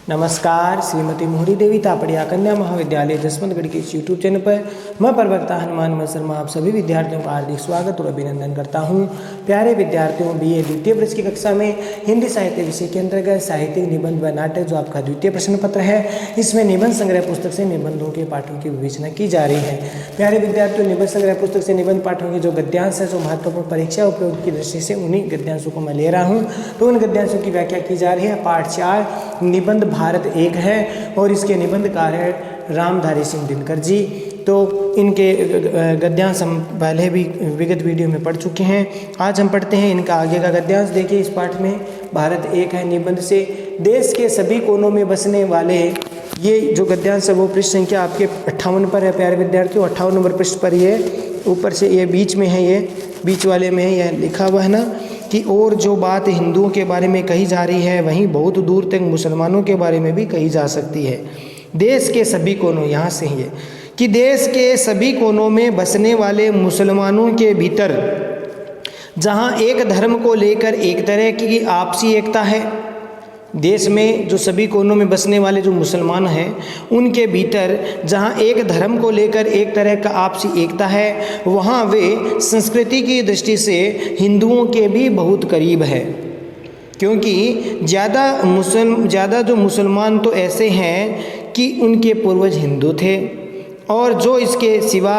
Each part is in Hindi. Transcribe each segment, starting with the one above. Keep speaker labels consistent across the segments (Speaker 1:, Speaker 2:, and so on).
Speaker 1: नमस्कार, श्रीमती मोहरी देवी तापड़िया कन्या महाविद्यालय जसवंतगढ़ के इस यूट्यूब चैनल पर मैं प्रवक्ता हनुमान शर्मा आप सभी विद्यार्थियों का हार्दिक स्वागत और अभिनंदन करता हूं। प्यारे विद्यार्थियों, बीए द्वितीय वर्ष की कक्षा में हिंदी साहित्य विषय के अंतर्गत साहित्यिक निबंध व नाटक जो आपका द्वितीय प्रश्न पत्र है, इसमें निबंध संग्रह पुस्तक से निबंधों के पाठों की विवेचना की जा रही है। प्यारे विद्यार्थियों, निबंध संग्रह पुस्तक से निबंध पाठों के जो गद्यांश है, जो महत्वपूर्ण परीक्षा उपयोग की दृष्टि से उन्हीं गद्यांशों को मैं ले रहा हूँ। तो उन गद्यांशों की व्याख्या की जा रही है। पाठ 4 निबंध भारत एक है और इसके निबंधकार है रामधारी सिंह दिनकर जी। तो इनके गद्यांश हम पहले भी विगत वीडियो में पढ़ चुके हैं। आज हम पढ़ते हैं इनका आगे का गद्यांश। देखिए, इस पाठ में भारत एक है निबंध से देश के सभी कोनों में बसने वाले, ये जो गद्यांश है वो पृष्ठ संख्या आपके 58 पर है। प्यारे विद्यार्थियों, 58 नंबर पृष्ठ पर ये ऊपर से ये बीच में है, ये बीच वाले में है, यह लिखा हुआ है ना कि और जो बात हिंदुओं के बारे में कही जा रही है वहीं बहुत दूर तक मुसलमानों के बारे में भी कही जा सकती है। देश के सभी कोनों, यहाँ से ही है कि देश के सभी कोनों में बसने वाले मुसलमानों के भीतर जहाँ एक धर्म को लेकर एक तरह की आपसी एकता है, देश में जो सभी कोनों में बसने वाले जो मुसलमान हैं उनके भीतर जहाँ एक धर्म को लेकर एक तरह का आपसी एकता है, वहाँ वे संस्कृति की दृष्टि से हिंदुओं के भी बहुत करीब है। क्योंकि ज़्यादा जो मुसलमान तो ऐसे हैं कि उनके पूर्वज हिंदू थे और जो इसके सिवा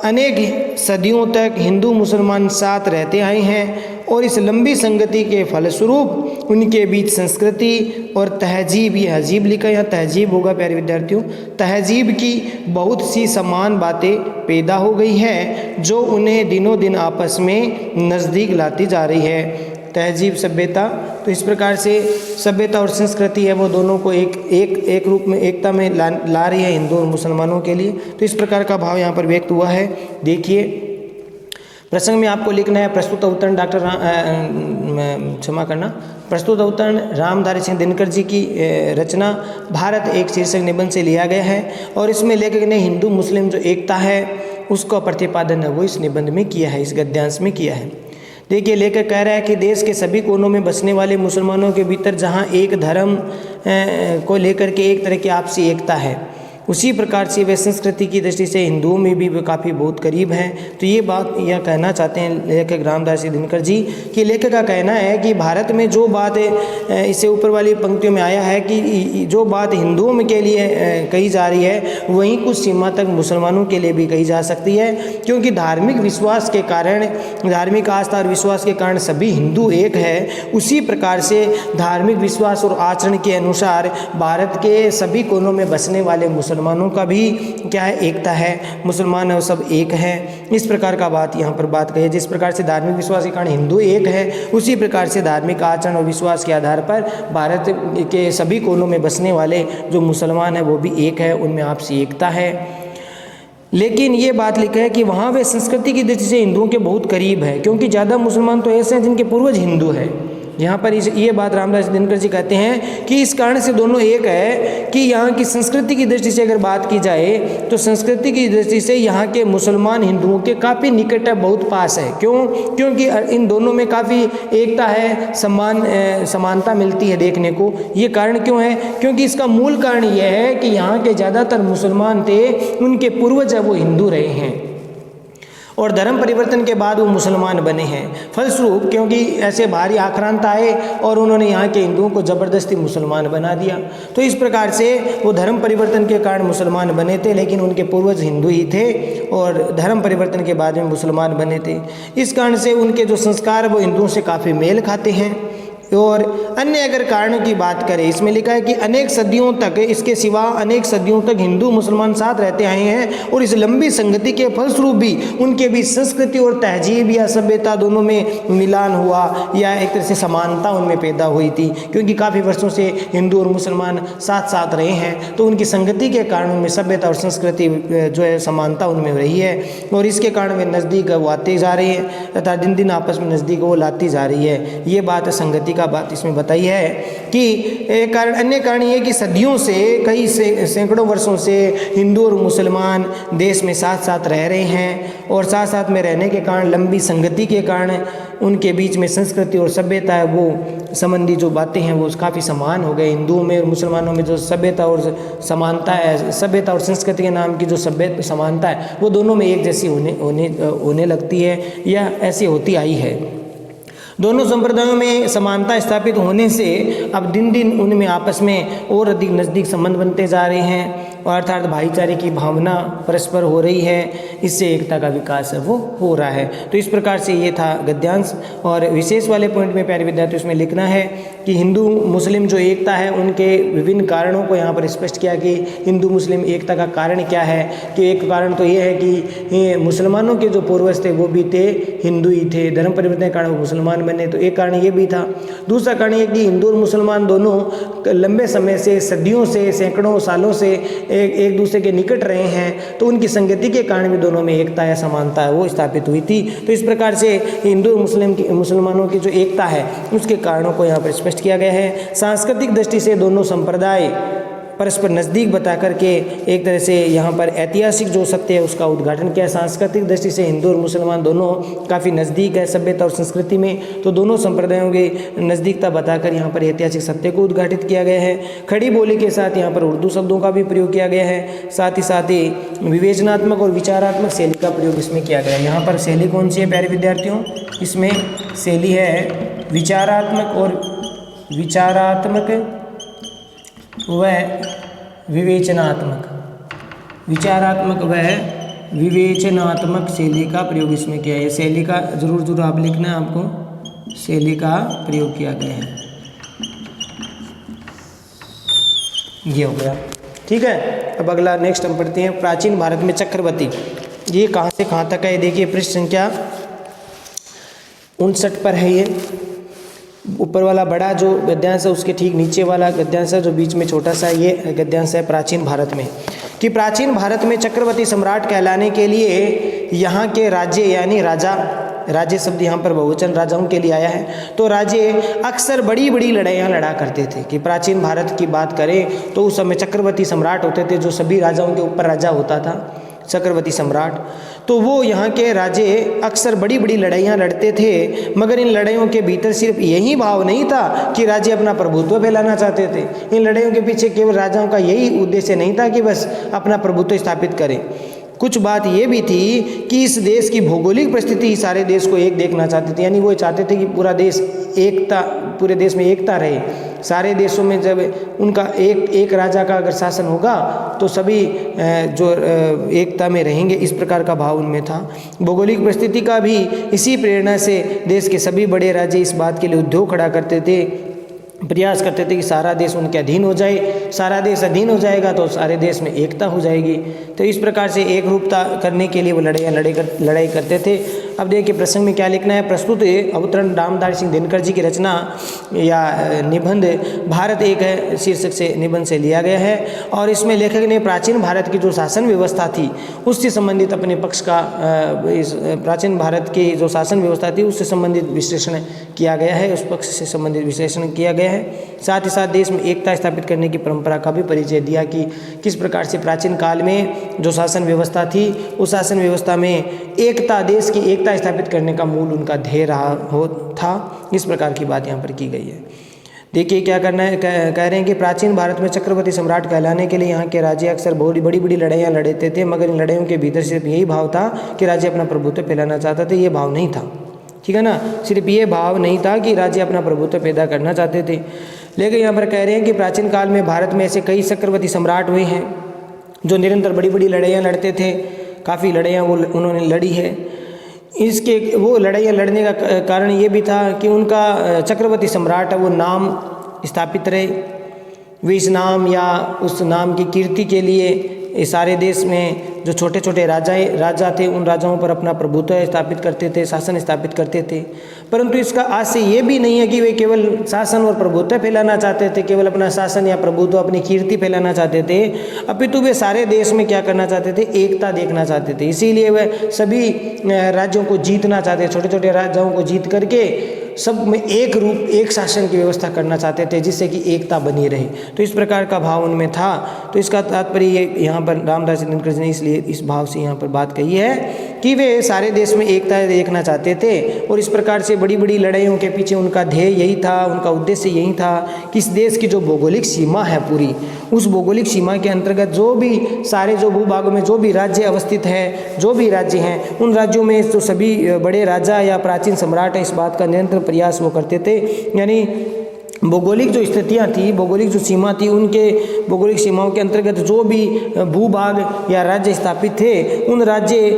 Speaker 1: अनेक सदियों तक हिंदू मुसलमान साथ रहते आए हैं और इस लंबी संगति के फलस्वरूप उनके बीच संस्कृति और तहजीब, ये हजीब लिखा यहाँ तहजीब होगा प्यारे विद्यार्थियों, तहजीब की बहुत सी समान बातें पैदा हो गई है जो उन्हें दिनों दिन आपस में नज़दीक लाती जा रही है। तहजीब सभ्यता, तो इस प्रकार से सभ्यता और संस्कृति है वो दोनों को एक रूप में एकता में ला रही है हिंदू और मुसलमानों के लिए। तो इस प्रकार का भाव यहाँ पर व्यक्त हुआ है। देखिए, प्रसंग में आपको लिखना है प्रस्तुत अवतरण प्रस्तुत अवतरण रामधारी सिंह दिनकर जी की रचना भारत एक शीर्षक निबंध से लिया गया है और इसमें लेखक ने हिंदू मुस्लिम जो एकता है उसका प्रतिपादन है वो इस निबंध में किया है, इस गद्यांश में किया है। देखिए, लेखक कह रहा है कि देश के सभी कोनों में बसने वाले मुसलमानों के भीतर जहाँ एक धर्म को लेकर के एक तरह की आपसी एकता है, उसी प्रकार से वे संस्कृति की दृष्टि से हिंदुओं में भी वे काफ़ी बहुत करीब हैं। तो ये बात यह कहना चाहते हैं लेखक रामधारी सिंह दिनकर जी कि लेखक का कहना है कि भारत में जो बात इससे ऊपर वाली पंक्तियों में आया है कि जो बात हिंदुओं में के लिए कही जा रही है वहीं कुछ सीमा तक मुसलमानों के लिए भी कही जा सकती है। क्योंकि धार्मिक विश्वास के कारण, धार्मिक आस्था और विश्वास के कारण सभी हिंदू एक है, उसी प्रकार से धार्मिक विश्वास और आचरण के अनुसार भारत के सभी कोनों में बसने वाले मुसलमानों का भी क्या है, एकता है। मुसलमान है सब एक है। इस प्रकार का बात यहाँ पर बात कही है। जिस प्रकार से धार्मिक विश्वास के कारण हिंदू एक है, उसी प्रकार से धार्मिक आचरण और विश्वास के आधार पर भारत के सभी कोनों में बसने वाले जो मुसलमान है वो भी एक है, उनमें आपसी एकता है। लेकिन ये बात लिखा है कि वहाँ वे संस्कृति की दृष्टि से हिंदुओं के बहुत करीब है, क्योंकि ज़्यादा मुसलमान तो ऐसे हैं जिनके पूर्वज हिंदू है। यहाँ पर ये बात रामधारी सिंह दिनकर जी कहते हैं कि इस कारण से दोनों एक है कि यहाँ की संस्कृति की दृष्टि से अगर बात की जाए तो संस्कृति की दृष्टि से यहाँ के मुसलमान हिंदुओं के काफ़ी निकट है, बहुत पास है। क्यों? क्योंकि इन दोनों में काफ़ी एकता है, समानता मिलती है देखने को। ये कारण क्यों है? क्योंकि इसका मूल कारण यह है कि यहाँ के ज़्यादातर मुसलमान थे, उनके पूर्वज है वो हिंदू रहे हैं और धर्म परिवर्तन के बाद वो मुसलमान बने हैं। फलस्वरूप क्योंकि ऐसे भारी आक्रांत आए और उन्होंने यहाँ के हिंदुओं को ज़बरदस्ती मुसलमान बना दिया, तो इस प्रकार से वो धर्म परिवर्तन के कारण मुसलमान बने थे, लेकिन उनके पूर्वज हिंदू ही थे और धर्म परिवर्तन के बाद में मुसलमान बने थे। इस कारण से उनके जो संस्कार वो हिंदुओं से काफ़ी मेल खाते हैं। और अन्य अगर कारणों की बात करें, इसमें लिखा है कि अनेक सदियों तक, इसके सिवा अनेक सदियों तक हिंदू मुसलमान साथ रहते आए हैं और इस लंबी संगति के फलस्वरूप भी उनके बीच संस्कृति और तहजीब या सभ्यता दोनों में मिलान हुआ या एक तरह से समानता उनमें पैदा हुई थी। क्योंकि काफ़ी वर्षों से हिंदू और मुसलमान साथ साथ रहे हैं, तो उनकी संगति के कारण उनमें सभ्यता और संस्कृति जो है समानता उनमें रही है और इसके कारण वे नज़दीक वो आते जा रहे हैं तथा दिन दिन आपस में नज़दीक वो लाती जा रही है। ये बात संगति का बात इसमें बताई है कि एक कारण, अन्य कारण ये कि सदियों से कई सैकड़ों वर्षों से हिंदू और मुसलमान देश में साथ साथ रह रहे हैं और साथ साथ में रहने के कारण, लंबी संगति के कारण उनके बीच में संस्कृति और सभ्यता है वो संबंधी जो बातें हैं वो काफ़ी समान हो गए। हिंदुओं में और मुसलमानों में जो सभ्यता और समानता है, सभ्यता और संस्कृति के नाम की जो सभ्य समानता है वो दोनों में एक जैसी होने लगती है या ऐसी होती आई है। दोनों संप्रदायों में समानता स्थापित होने से अब दिन दिन उनमें आपस में और अधिक नज़दीक संबंध बनते जा रहे हैं और अर्थात भाईचारे की भावना परस्पर हो रही है, इससे एकता का विकास है वो हो रहा है। तो इस प्रकार से ये था गद्यांश। और विशेष वाले पॉइंट में प्यारे विद्यार्थियों इसमें लिखना है कि हिंदू मुस्लिम जो एकता है उनके विभिन्न कारणों को यहाँ पर स्पष्ट किया कि हिंदू मुस्लिम एकता का कारण क्या है। कि एक कारण तो ये है कि मुसलमानों के जो पूर्वज थे वो भी थे हिंदू ही थे, धर्म परिवर्तन के कारण वो मुसलमान बने, तो एक कारण ये भी था। दूसरा कारण ये कि हिंदू और मुसलमान दोनों लंबे समय से, सदियों से, सैकड़ों सालों से एक दूसरे के निकट रहे हैं, तो उनकी संगति के कारण भी दोनों में एकता या समानता है वो स्थापित हुई थी। तो इस प्रकार से हिंदू और मुसलमानों की जो एकता है उसके कारणों को यहाँ पर स्पष्ट किया गया है। सांस्कृतिक दृष्टि से दोनों संप्रदाय परस्पर नज़दीक बता करके एक तरह से यहाँ पर ऐतिहासिक जो सत्य है उसका उद्घाटन किया। सांस्कृतिक दृष्टि से हिंदू और मुसलमान दोनों काफ़ी नज़दीक है सभ्यता और संस्कृति में, तो दोनों संप्रदायों की नज़दीकता बताकर यहाँ पर ऐतिहासिक सत्य को उद्घाटित किया गया है। खड़ी बोली के साथ यहाँ पर उर्दू शब्दों का भी प्रयोग किया गया है, साथ ही विवेचनात्मक और विचारात्मक शैली का प्रयोग इसमें किया गया है। यहाँ पर शैली कौन सी है प्यारे विद्यार्थियों? इसमें शैली है विचारात्मक व विचारात्मक व विवेचनात्मक शैली का प्रयोग इसमें किया है। शैली का जरूर आप लिखना है, आपको शैली का प्रयोग किया गया है। ये हो गया, ठीक है। अब अगला नेक्स्ट हम पढ़ते हैं प्राचीन भारत में चक्रवर्ती। ये कहाँ से कहाँ तक है देखिए, पृष्ठ संख्या 59 पर है। ये ऊपर वाला बड़ा जो गद्यांश है उसके ठीक नीचे वाला गद्यांश है, जो बीच में छोटा सा ये गद्यांश है प्राचीन भारत में। कि प्राचीन भारत में चक्रवर्ती सम्राट कहलाने के लिए यहाँ के राज्य यानी राजा, राज्य शब्द यहाँ पर बहुवचन राजाओं के लिए आया है, तो राज्य अक्सर बड़ी बड़ी लड़ाइयाँ लड़ा करते थे। कि प्राचीन भारत की बात करें तो उस समय चक्रवर्ती सम्राट होते थे, जो सभी राजाओं के ऊपर राजा होता था चक्रवर्ती सम्राट। तो वो यहाँ के राज्य अक्सर बड़ी बड़ी लड़ाइयाँ लड़ते थे, मगर इन लड़ाइयों के भीतर सिर्फ यही भाव नहीं था कि राज्य अपना प्रभुत्व फैलाना चाहते थे। इन लड़ाइयों के पीछे केवल राजाओं का यही उद्देश्य नहीं था कि बस अपना प्रभुत्व स्थापित करें। कुछ बात ये भी थी कि इस देश की भौगोलिक परिस्थिति सारे देश को एक देखना चाहते थे, यानी वो चाहते थे कि पूरा देश एकता, पूरे देश में एकता रहे। सारे देशों में जब उनका एक राजा का अगर शासन होगा तो सभी जो एकता में रहेंगे, इस प्रकार का भाव उनमें था। भौगोलिक परिस्थिति का भी इसी प्रेरणा से देश के सभी बड़े राज्य इस बात के लिए उद्योग खड़ा करते थे, प्रयास करते थे कि सारा देश उनके अधीन हो जाए। सारा देश अधीन हो जाएगा तो सारे देश में एकता हो जाएगी। तो इस प्रकार से एक रूपता करने के लिए वो लड़ाई करते थे। अब देखिए प्रसंग में क्या लिखना है। प्रस्तुत अवतरण रामधारी सिंह दिनकर जी की रचना या निबंध भारत एक है शीर्षक से निबंध से लिया गया है, और इसमें लेखक ने प्राचीन भारत की जो शासन व्यवस्था थी उससे संबंधित अपने पक्ष का इस प्राचीन भारत की जो शासन व्यवस्था थी उससे संबंधित विश्लेषण किया गया है, उस पक्ष से संबंधित विश्लेषण किया गया है। साथ ही साथ देश में एकता स्थापित करने की परंपरा का भी परिचय दिया कि किस प्रकार से प्राचीन काल में जो शासन व्यवस्था थी उस शासन व्यवस्था में एकता, देश की एकता स्थापित करने का मूल उनका ध्येय था। इस प्रकार की बात यहाँ पर की गई है। देखिए क्या करना है, कह रहे हैं कि प्राचीन भारत में चक्रवर्ती सम्राट कहलाने के लिए यहाँ के राज्य अक्सर बहुत बड़ी बड़ी लड़ाइयाँ लड़ते थे, मगर इन लड़ाइयों के भीतर सिर्फ यही भाव था कि राज्य अपना प्रभुत्व फैलाना चाहता था। ये भाव नहीं था, ठीक है ना, सिर्फ ये भाव नहीं था कि राज्य अपना प्रभुत्व पैदा करना चाहते थे। लेकिन यहाँ पर कह रहे हैं कि प्राचीन काल में भारत में ऐसे कई चक्रवर्ती सम्राट हुए हैं जो निरंतर बड़ी बड़ी लड़ाइयाँ लड़ते थे। काफ़ी लड़ाइयाँ वो उन्होंने लड़ी है। इसके वो लड़ाइयाँ लड़ने का कारण ये भी था कि उनका चक्रवर्ती सम्राट है वो नाम स्थापित रहे। वे इस नाम या उस नाम की कीर्ति के लिए सारे देश में जो छोटे छोटे राजा थे उन राजाओं पर अपना प्रभुत्व स्थापित करते थे, शासन स्थापित करते थे। परंतु इसका आशय ये भी नहीं है कि वे केवल शासन और प्रभुत्व फैलाना चाहते थे, केवल अपना शासन या प्रभुत्व, अपनी कीर्ति फैलाना चाहते थे, अपितु वे सारे देश में क्या करना चाहते थे, एकता देखना चाहते थे। इसीलिए वे सभी राज्यों को जीतना चाहते, छोटे छोटे राज्यों को जीत करके सब में एक रूप, एक शासन की व्यवस्था करना चाहते थे जिससे कि एकता बनी रहे। तो इस प्रकार का भाव उनमें था। तो इसका तात्पर्य यहाँ पर रामदास दिनकर जी ने इसलिए इस भाव से यहाँ पर बात कही है कि वे सारे देश में एकता देखना चाहते थे और इस प्रकार से बड़ी बड़ी लड़ाइयों के पीछे उनका ध्येय यही था, उनका उद्देश्य यही था कि इस देश की जो भौगोलिक सीमा है पूरी, उस भौगोलिक सीमा के अंतर्गत जो भी सारे जो भूभागों में जो भी राज्य अवस्थित है, जो भी राज्य हैं, उन राज्यों में जो सभी बड़े राजा या प्राचीन सम्राट हैं, इस बात का निरंतर प्रयास वो करते थे। यानी भौगोलिक जो स्थितियाँ थी, भौगोलिक जो सीमा थी, उनके भौगोलिक सीमाओं के अंतर्गत जो भी भूभाग या राज्य स्थापित थे, उन राज्य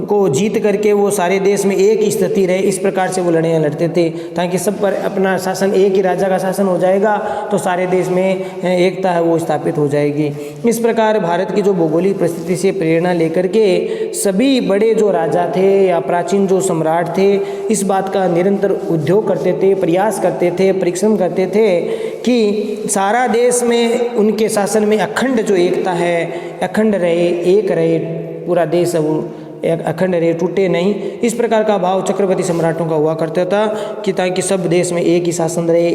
Speaker 1: को जीत करके वो सारे देश में एक ही स्थिति रहे, इस प्रकार से वो लड़ाइयाँ लड़ते थे ताकि सब पर अपना शासन, एक ही राजा का शासन हो जाएगा तो सारे देश में एकता है वो स्थापित हो जाएगी। इस प्रकार भारत की जो भौगोलिक परिस्थिति से प्रेरणा लेकर के सभी बड़े जो राजा थे या प्राचीन जो सम्राट थे, इस बात का निरंतर उद्योग करते थे, प्रयास करते थे, परिश्रम करते थे कि सारा देश में उनके शासन में अखंड जो एकता है, अखंड रहे, एक रहे, पूरा देश है वो अखंड रहे, टूटे नहीं। इस प्रकार का भाव चक्रवर्ती सम्राटों का हुआ करता था कि ताकि सब देश में एक ही शासन रहे,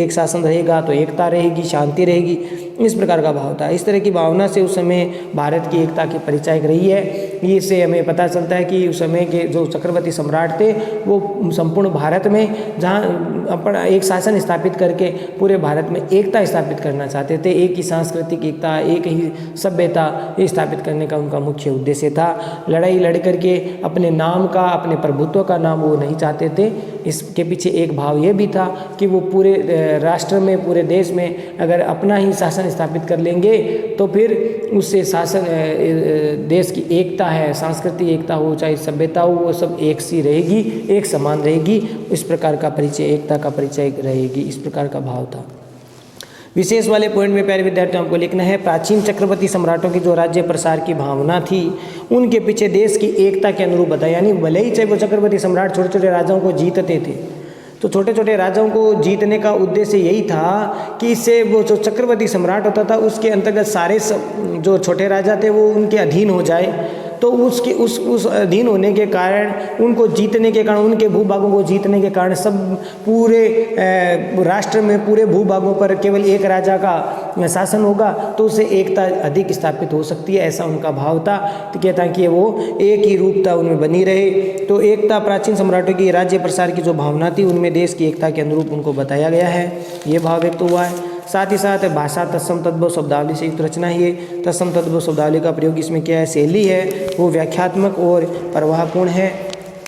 Speaker 1: एक शासन रहेगा तो एकता रहेगी, शांति रहेगी, इस प्रकार का भाव था। इस तरह की भावना से उस समय भारत की एकता की परिचायक रही है। इससे हमें पता चलता है कि उस समय के जो चक्रवर्ती सम्राट थे वो संपूर्ण भारत में जहाँ अपना एक शासन स्थापित करके पूरे भारत में एकता स्थापित करना चाहते थे, एक ही सांस्कृतिक एकता, एक ही सभ्यता स्थापित करने का उनका मुख्य उद्देश्य था। लड़ाई लड़ करके अपने नाम का, अपने प्रभुत्व का नाम वो नहीं चाहते थे। इसके पीछे एक भाव ये भी था कि वो पूरे राष्ट्र में, पूरे देश में अगर अपना ही शासन स्थापित कर लेंगे तो फिर उससे शासन, देश की एकता है, सांस्कृतिक एकता हो, चाहे सभ्यता हो, वो सब एक सी रहेगी, एक समान रहेगी। इस प्रकार का परिचय, एकता का परिचय रहेगी, इस प्रकार का भाव था। विशेष वाले पॉइंट में प्यारे विद्यार्थियों आपको लिखना है, प्राचीन चक्रवर्ती सम्राटों की जो राज्य प्रसार की भावना थी उनके पीछे देश की एकता के अनुरूप बताया। यानी भले ही चाहे वो चक्रवर्ती सम्राट छोटे छोटे राजाओं को जीतते थे, तो छोटे छोटे राजाओं को जीतने का उद्देश्य यही था कि इससे वो जो चक्रवर्ती सम्राट होता था उसके अंतर्गत सारे जो छोटे राजा थे वो उनके अधीन हो जाए। तो उसके उस अधीन होने के कारण, उनको जीतने के कारण, उनके भूभागों को जीतने के कारण सब पूरे राष्ट्र में, पूरे भूभागों पर केवल एक राजा का शासन होगा तो उससे एकता अधिक स्थापित हो सकती है, ऐसा उनका भाव था। तो कहता है कि वो एक ही रूपता उनमें बनी रहे। तो एकता, प्राचीन सम्राटों की राज्य प्रसार की जो भावना थी उनमें देश की एकता के अनुरूप उनको बताया गया है, ये भाव व्यक्त हुआ है। साथ ही साथ भाषा तत्सम तद्भव शब्दावली से युक्त रचना ही है। तत्सम तद्भव शब्दावली का प्रयोग इसमें क्या है, शैली है वो व्याख्यात्मक और प्रवाहपूर्ण है।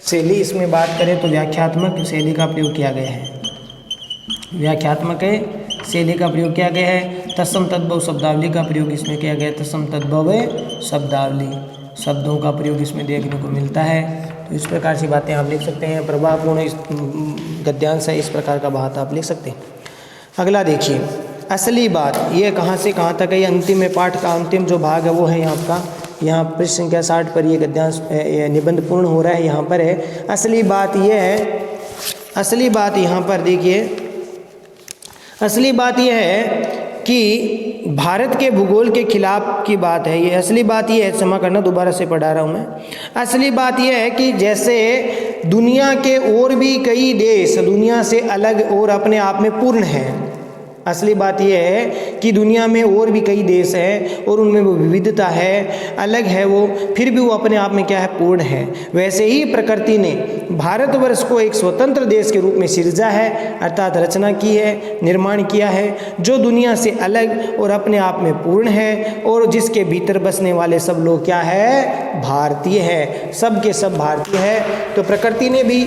Speaker 1: शैली इसमें बात करें तो व्याख्यात्मक शैली का प्रयोग किया गया है, व्याख्यात्मक शैली का प्रयोग किया गया है। तत्सम तद्भव शब्दावली का प्रयोग इसमें किया गया है, तत्सम तद्भव शब्दावली, शब्दों का प्रयोग इसमें देखने को मिलता है। तो इस प्रकार से बातें आप लिख सकते हैं। प्रवाहपूर्ण गद्यांश है, इस प्रकार का बात आप लिख सकते हैं। अगला देखिए, असली बात, ये कहाँ से कहाँ तक है, ये अंतिम में पाठ का अंतिम जो भाग है वो है यहाँ का, यहाँ पृष्ठ संख्या 60 पर ये गद्यांश निबंध पूर्ण हो रहा है। यहाँ पर है असली बात, ये है असली बात। यहाँ पर देखिए, असली बात ये है कि भारत के भूगोल के खिलाफ की बात है। ये असली बात ये है, क्षमा करना दोबारा से पढ़ा रहा हूँ मैं। असली बात ये है कि जैसे दुनिया के और भी कई देश दुनिया से अलग और अपने आप में पूर्ण हैं। असली बात यह है कि दुनिया में और भी कई देश हैं और उनमें वो विविधता है, अलग है वो, फिर भी वो अपने आप में क्या है, पूर्ण है। वैसे ही प्रकृति ने भारतवर्ष को एक स्वतंत्र देश के रूप में सिरजा है, अर्थात रचना की है, निर्माण किया है, जो दुनिया से अलग और अपने आप में पूर्ण है और जिसके भीतर बसने वाले सब लोग क्या है, भारतीय है, सब के सब भारतीय है। तो प्रकृति ने भी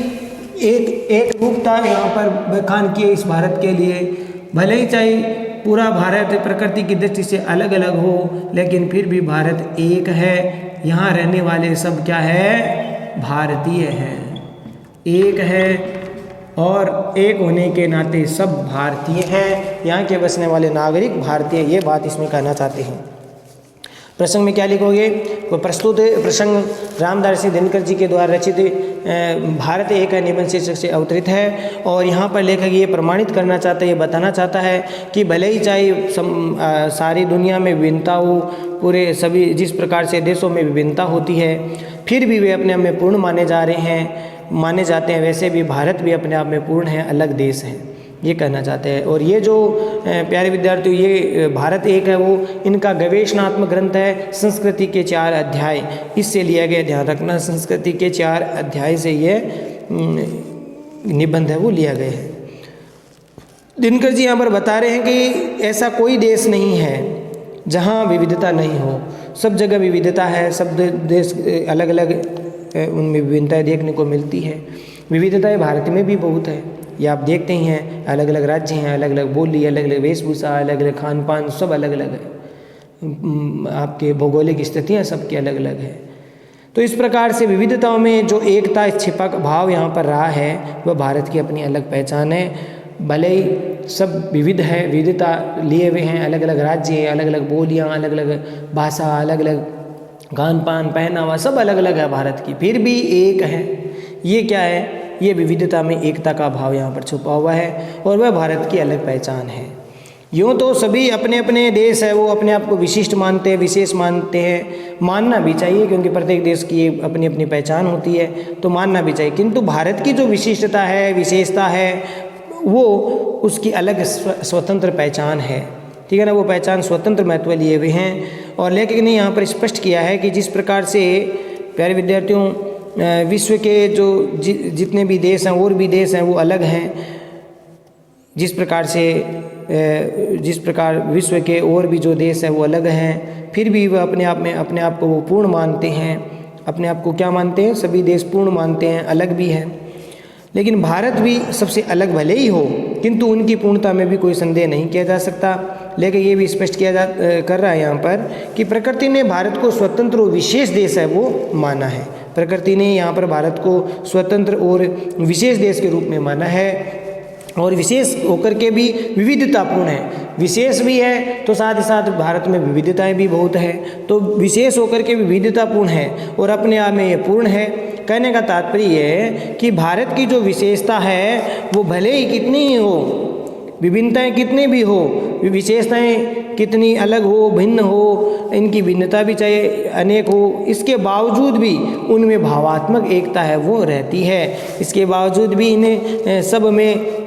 Speaker 1: एक रूपता यहाँ पर बखान की है इस भारत के लिए। भले ही चाहे पूरा भारत प्रकृति की दृष्टि से अलग अलग हो, लेकिन फिर भी भारत एक है। यहाँ रहने वाले सब क्या है, भारतीय हैं, एक है और एक होने के नाते सब भारतीय हैं। यहाँ के बसने वाले नागरिक भारतीय, ये बात इसमें कहना चाहते हैं। प्रसंग में क्या लिखोगे, वो प्रस्तुत प्रसंग रामदास दिनकर जी के द्वारा रचित भारत एक निबंध शीर्षक से अवतरित है। और यहाँ पर लेखक ये प्रमाणित करना चाहता है, ये बताना चाहता है कि भले ही चाहे सारी दुनिया में विभिन्नता हो, पूरे सभी जिस प्रकार से देशों में विभिन्नता होती है, फिर भी वे अपने आप में पूर्ण माने जा रहे हैं। माने जाते हैं, वैसे भी भारत भी अपने आप में पूर्ण है, अलग देश है, ये कहना चाहते हैं। और ये जो प्यारे विद्यार्थियों, ये भारत एक है, वो इनका गवेषणात्मक ग्रंथ है, संस्कृति के 4 अध्याय इससे लिया गया, ध्यान रखना, संस्कृति के 4 अध्याय से ये निबंध है वो लिया गया है। दिनकर जी यहाँ पर बता रहे हैं कि ऐसा कोई देश नहीं है जहाँ विविधता नहीं हो, सब जगह विविधता है, सब देश अलग अलग उनमें विभिन्नताएं देखने को मिलती है। विविधताएं भारत में भी बहुत है, ये आप देखते ही हैं, अलग अलग राज्य हैं, अलग अलग बोली, अलग अलग वेशभूषा, अलग अलग खान पान, सब अलग अलग है, आपके भौगोलिक स्थितियाँ सबकी अलग अलग है। तो इस प्रकार से विविधताओं में जो एकता छिपा भाव यहाँ पर रहा है, वह भारत की अपनी अलग पहचान है। भले ही सब विविध है, विविधता लिए हुए हैं, अलग अलग राज्य हैं, अलग अलग बोलियाँ, अलग अलग भाषा, अलग अलग खान पान, पहनावा, सब अलग अलग है भारत की, फिर भी एक है। ये क्या है? ये विविधता में एकता का भाव यहाँ पर छुपा हुआ है और वह भारत की अलग पहचान है। यूँ तो सभी अपने अपने देश है वो अपने आप को विशिष्ट मानते हैं, विशेष मानते हैं, मानना भी चाहिए, क्योंकि प्रत्येक देश की अपनी अपनी पहचान होती है, तो मानना भी चाहिए। किंतु भारत की जो विशिष्टता है, विशेषता है, वो उसकी अलग स्वतंत्र पहचान है, ठीक है ना। वो पहचान स्वतंत्र महत्व लिए हुए हैं। और लेखक ने यहाँ पर स्पष्ट किया है कि जिस प्रकार से प्यारे विद्यार्थियों विश्व के जो जितने भी देश हैं और भी देश हैं वो अलग हैं, जिस प्रकार विश्व के और भी जो देश हैं वो अलग हैं, फिर भी वह अपने आप को वो पूर्ण मानते हैं। अपने आप को क्या मानते हैं? सभी देश पूर्ण मानते हैं, अलग भी हैं। लेकिन भारत भी सबसे अलग भले ही हो, किंतु उनकी पूर्णता में भी कोई संदेह नहीं किया जा सकता। लेकिन ये भी स्पष्ट कर रहा है यहाँ पर कि प्रकृति ने भारत को स्वतंत्र और विशेष देश है वो माना है। प्रकृति ने यहाँ पर भारत को स्वतंत्र और विशेष देश के रूप में माना है, और विशेष होकर के भी विविधतापूर्ण है। विशेष भी है तो साथ ही साथ भारत में विविधताएं भी बहुत है, तो विशेष होकर के विविधतापूर्ण है और अपने आप में ये पूर्ण है। कहने का तात्पर्य है कि भारत की जो विशेषता है वो भले ही कितनी ही हो, विभिन्नताएं कितनी भी हो, विशेषताएं कितनी अलग हो, भिन्न हो, इनकी भिन्नता भी चाहे अनेक हो, इसके बावजूद भी उनमें भावात्मक एकता है वो रहती है। इसके बावजूद भी इन्हें सब में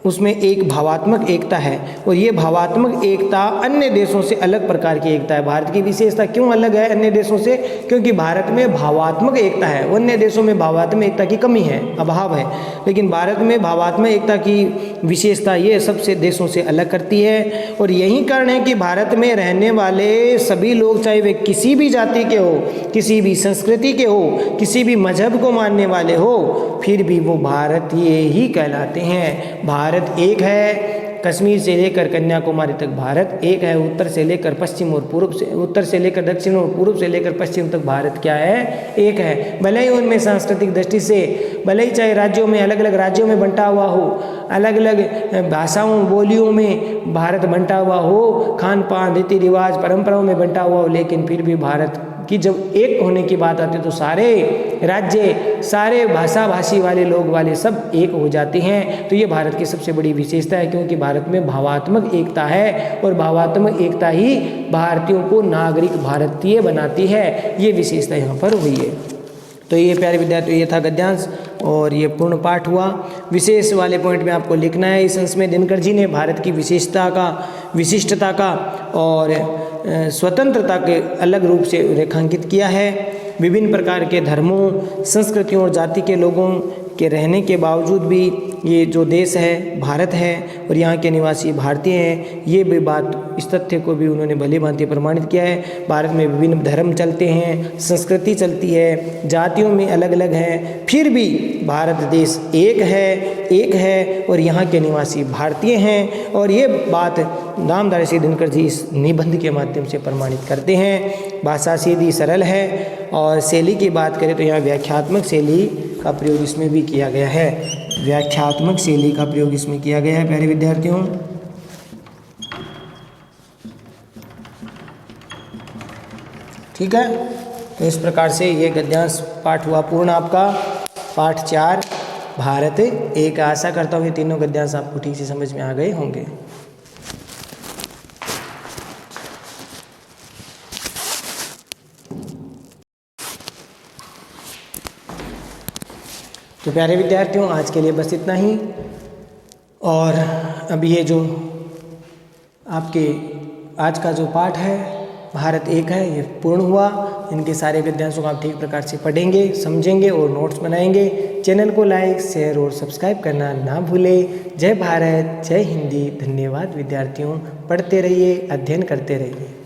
Speaker 1: उसमें एक भावात्मक एकता है, और ये भावात्मक एकता अन्य देशों से अलग प्रकार की एकता है। भारत की विशेषता क्यों अलग है अन्य देशों से? क्योंकि भारत में भावात्मक एकता है, अन्य देशों में भावात्मक एकता की कमी है, अभाव है, लेकिन भारत में भावात्मक एकता की विशेषता ये सबसे देशों से अलग करती है। और यही कारण है कि भारत में रहने वाले सभी लोग, चाहे वे किसी भी जाति के हो, किसी भी संस्कृति के हो, किसी भी मजहब को मानने वाले हो, फिर भी वो भारतीय ही कहलाते हैं। भारत एक है, कश्मीर से लेकर कन्याकुमारी तक भारत एक है, उत्तर से लेकर पश्चिम और पूर्व से, उत्तर से लेकर दक्षिण और पूर्व से लेकर पश्चिम तक भारत क्या है? एक है। भले ही उनमें सांस्कृतिक दृष्टि से, भले ही चाहे राज्यों में अलग अलग राज्यों में बंटा हुआ हो, अलग अलग भाषाओं बोलियों में भारत बंटा हुआ हो, खान पान रीति रिवाज परंपराओं में बंटा हुआ हो, लेकिन फिर भी भारत कि जब एक होने की बात आती है तो सारे राज्य, सारे भाषा भाषी वाले लोग वाले सब एक हो जाते हैं। तो ये भारत की सबसे बड़ी विशेषता है, क्योंकि भारत में भावात्मक एकता है, और भावात्मक एकता ही भारतीयों को नागरिक भारतीय बनाती है। ये विशेषता यहाँ पर हुई है। तो ये प्यारे विद्यार्थियों, ये था गद्यांश और ये पूर्ण पाठ हुआ। विशेष वाले पॉइंट में आपको लिखना है। इस अंश में दिनकर जी ने भारत की विशिष्टता का और स्वतंत्रता के अलग रूप से रेखांकित किया है। विभिन्न प्रकार के धर्मों, संस्कृतियों और जाति के लोगों के रहने के बावजूद भी ये जो देश है भारत है और यहाँ के निवासी भारतीय हैं, ये भी बात, इस तथ्य को भी उन्होंने भली भांति प्रमाणित किया है। भारत में विभिन्न धर्म चलते हैं, संस्कृति चलती है, जातियों में अलग अलग हैं, फिर भी भारत देश एक है और यहाँ के निवासी भारतीय हैं। और ये बात नामधारी श्री दिनकर जी इस निबंध के माध्यम से प्रमाणित करते हैं। भाषा सीधी सरल है, और शैली की बात करें तो यहाँ व्याख्यात्मक शैली का प्रयोग इसमें भी किया गया है। व्याख्यात्मक शैली का प्रयोग इसमें किया गया है प्यारे विद्यार्थियों। ठीक है, तो इस प्रकार से ये गद्यांश पाठ हुआ पूर्ण आपका, पाठ 4 भारत एक। आशा करता हूँ ये तीनों गद्यांश आपको ठीक से समझ में आ गए होंगे। तो प्यारे विद्यार्थियों, आज के लिए बस इतना ही। और अब ये जो आपके आज का जो पाठ है भारत एक है, ये पूर्ण हुआ। इनके सारे गद्यांशों को आप ठीक प्रकार से पढ़ेंगे, समझेंगे और नोट्स बनाएंगे। चैनल को लाइक, शेयर और सब्सक्राइब करना ना भूलें। जय भारत, जय हिंदी। धन्यवाद विद्यार्थियों। पढ़ते रहिए, अध्ययन करते रहिए।